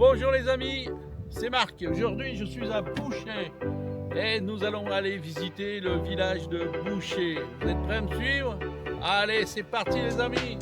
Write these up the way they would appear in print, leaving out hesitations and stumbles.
Bonjour les amis, c'est Marc. Aujourd'hui je suis à Bouchet et nous allons aller visiter le village de Bouchet. Vous êtes prêts à me suivre? Allez, c'est parti les amis.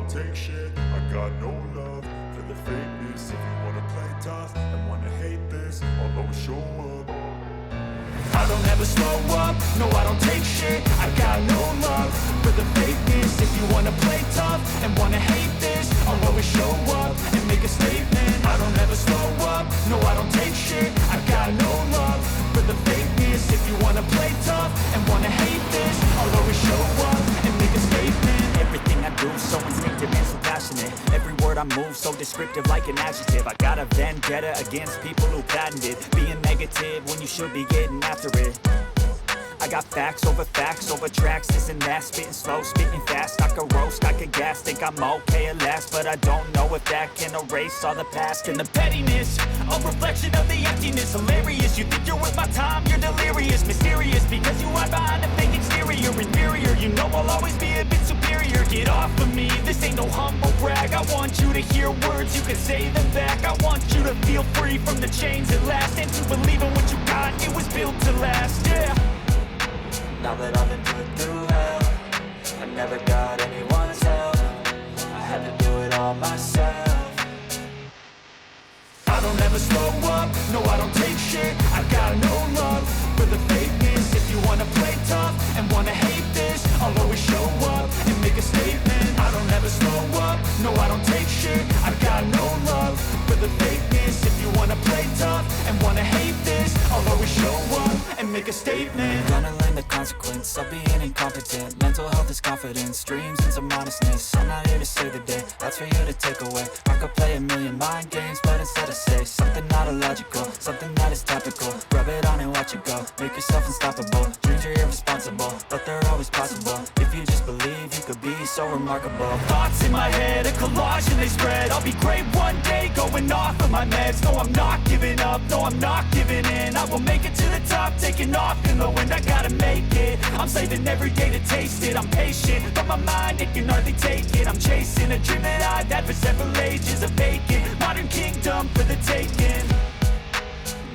Take shit, I got no love for the fakeness. If you wanna play tough and wanna hate this, I'll always show up. I don't ever slow up, no I don't take shit. I got no love for the fakeness. If you wanna play tough and wanna hate this, I'll always show up and make a statement. I don't ever slow up, no I don't take shit. I got no love for the fakeness. If you wanna play tough and wanna hate this, I'll always show up and make a statement. Everything I do so instinctive and so passionate. Every word I move so descriptive like an adjective. I got a vendetta against people who patented being negative when you should be getting after it. I got facts over tracks, this and that. Spitting slow, spitting fast, I could roast, I could gas. Think I'm okay at last, but I don't know if that can erase all the past. And the pettiness, a reflection of the emptiness. Hilarious, you think you're worth my time, you're delirious. Mysterious, because you hide behind a fake exterior. Inferior, you know I'll always be a bit superior. Get off of me, this ain't no humble brag. I want you to hear words, you can say them back. I want you to feel free from the chains at last, and to believe in what you got, it was built to last, yeah. Now that I've been put through hell, I never got anyone's help. I had to do it all myself. I don't ever slow up, no I don't take shit. I got no love for the fakeness. If you wanna play tough and wanna hate this, I'll always show up and make a statement. I don't ever slow up, no I don't take shit. I got no love for the fakeness. If you wanna play tough and wanna hate this, I'll always show up and make a statement. Gonna learn the consequence of being incompetent. Mental health is confidence, dreams and some honestness. I'm not here to save the day, that's for you to take away. I could play a million mind games, but instead I say something not illogical, something that is topical. Rub it on and watch it go, make yourself unstoppable. Dreams are irresponsible, but they're always possible. If you just believe, you could be so remarkable. Thoughts in my head, a collage and they spread. I'll be great one day, going off of my meds. No, I'm not giving up, no, I'm not giving in. I will make it to the top, taking off in the wind. I gotta make it, I'm saving every day to taste it. I'm patient, but my mind, it can hardly take it. I'm chasing a dream that I've had for several ages. A vacant, modern kingdom for the taking.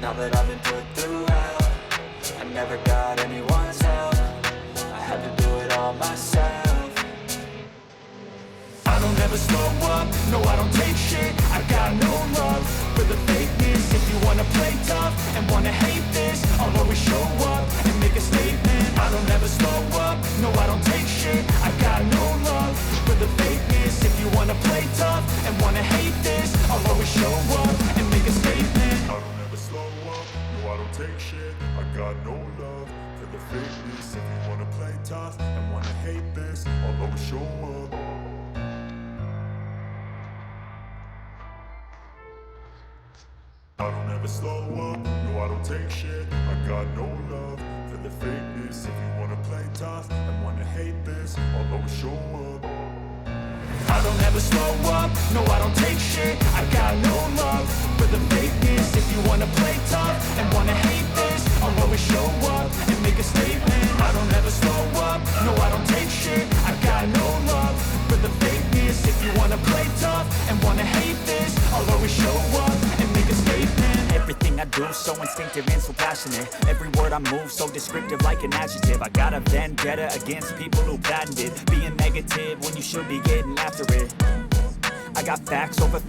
Now that I've been put through hell, I never got anyone's help. I had to do it all myself. I don't ever slow up, no I don't take shit. I got no love for the fakeness. If you wanna play tough and wanna hate this, I'll always show up and make a statement. I don't ever slow up, no I don't take shit. I got no got no love for the fakeness. If you wanna play tough and wanna hate this, I'll always show up. I don't ever slow up, no I don't take shit. I got no love for the fakeness. If you wanna play tough and wanna hate this, I'll always show up. I don't ever slow up, no I don't take shit. I got no love for the fakeness. If you wanna play tough and wanna hate this, I'll always show up and make a statement. I don't ever slow up, no I don't take shit. I got no love for the fakeness. If you wanna play tough and wanna hate this, I'll always show up and make a statement. Everything I do so instinctive and so passionate. Every word I move so descriptive like an adjective. I got a vendetta against people who patented being negative when you should be getting after it. I got facts over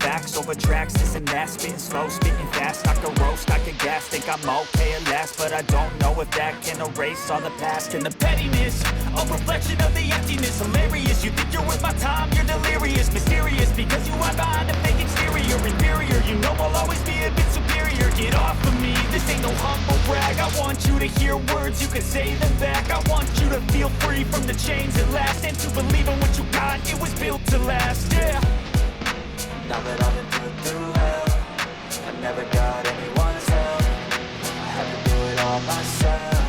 tracks, this and that. Spitting slow, speaking fast, I can roast, I can gas. Think I'm okay at last, but I don't know if that can erase all the past. And the pettiness, a reflection of the emptiness. Hilarious, you think you're worth my time, you're delirious. Mysterious, because you are behind a fake exterior. Inferior, you know I'll always be a bit superior. Get off of me, this ain't no humble brag. I want you to hear words, you can say them back. I want you to feel free from the chains at last, and to believe in what you got, it was built to last, yeah. Now that I've been put through hell, I never got anyone's help. I had to do it all myself.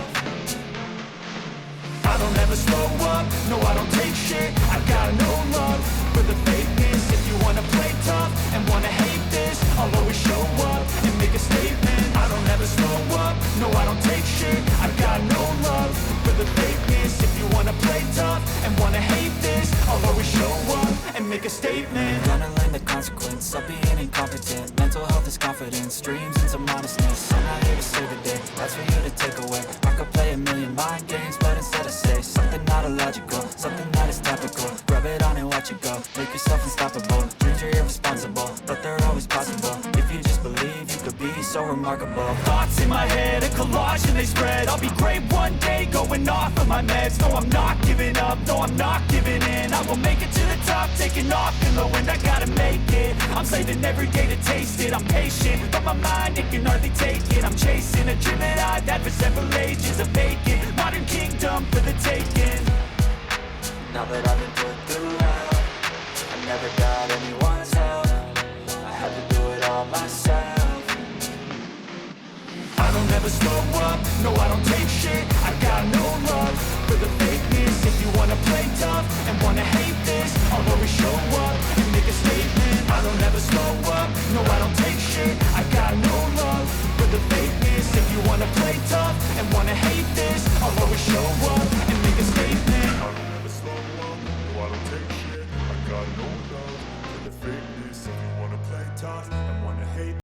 I don't ever slow up, no I don't take shit. I got no love for the fakeness. If you wanna play tough and wanna hate this, I'll always show up and make a statement. I don't ever slow up, no I don't take shit. I got no love for the fakeness. If you wanna play tough and wanna hate this, I'll always show up and make a statement. Gonna learn the consequence of being incompetent. Mental health is confidence, dreams into modestness. I'm not here to save the day, that's for you to take away. I could play a million mind games, but instead I say something not illogical, something that is topical. Rub it on and watch it go, make yourself unstoppable. Dreams are irresponsible, but they're always possible. If you just believe, you could be so remarkable. Thoughts in my head, a collage and they spread. I'll be great one day, going off of my meds. No, I'm not giving up, no, I'm not giving in. I will make it to the top, taking off in the wind. I gotta make it, I'm saving every day to taste it. I'm patient, but my mind, it can hardly take it. I'm chasing a dream that I've had for several ages. A vacant, modern kingdom for the taking. Now that I've been put through hell, I never got anyone's help. I had to do it all myself. I don't ever slow up, no I don't take shit. I got no love for the fakeness. If you wanna play tough and wanna hate this, I'll always show up and make a statement. I don't ever slow up, no I don't take shit. I got no love for the fakeness. If you wanna play tough and wanna hate this, I'll always show up and make a statement. I don't ever slow up, no I don't take shit. I got no love for the fakeness. If you wanna play tough and wanna hate.